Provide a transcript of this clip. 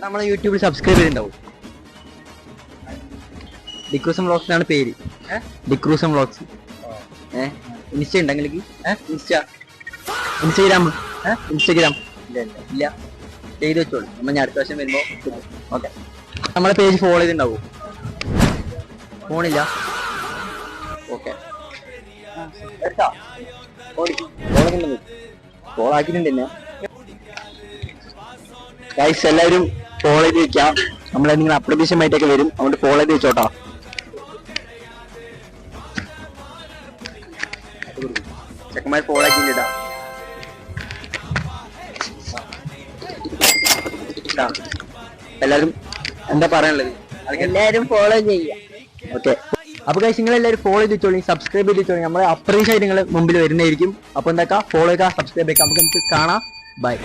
നമ്മളെ യൂട്യൂബിൽ സബ്സ്ക്രൈബ് ചെയ്തിട്ടുണ്ടാവും. ഡിക്രൂസം വ്ളോഗ്സ് എന്നാണ് പേര്. ഡിക്രൂസം വ്ളോഗ്സ്. ഇൻസ്റ്റ ഉണ്ടെങ്കിൽ ഇൻസ്റ്റഗ്രാം ഇല്ല ചെയ്ത് വെച്ചോളൂ. നമ്മൾ ഞാൻ അടുത്ത വർഷം വരുമ്പോ ഓക്കെ. നമ്മളെ പേജ് ഫോളോ ചെയ്തിട്ടുണ്ടാവും. ഫോണില്ല ഓക്കെ ഫോളോ ആക്കിയിട്ടുണ്ട് തന്നെ. ഗൈസ് എല്ലാവരും ഫോളോ ചെയ്ത് വെക്കാം. നമ്മളെന്തെങ്കിലും അപ്രതീക്ഷിതമായിട്ടൊക്കെ വരും, അതുകൊണ്ട് ഫോളോ ചെയ്ത് വെച്ചോട്ടോ. ചെക്കന്മാർ ഫോളോ ആക്കിയിട്ടാ. എല്ലാവരും എന്താ പറയാനുള്ളത്? എല്ലാരും ഫോളോ ചെയ്യാം. ഓക്കെ. അപ്പൊ ഗൈസ് നിങ്ങൾ എല്ലാവരും ഫോളോ ചെയ്ത് വെച്ചോളി, സബ്സ്ക്രൈബ് ചെയ്ത് വെച്ചോളി. നമ്മളെ അപ്രീഷിയേറ്റ് നിങ്ങൾ മുമ്പിൽ വരുന്നതായിരിക്കും. അപ്പൊ എന്താക്കാം, ഫോളോ ചെയ്യുക, സബ്സ്ക്രൈബ് ചെയ്യുക. നമുക്ക് കാണാം. ബൈ.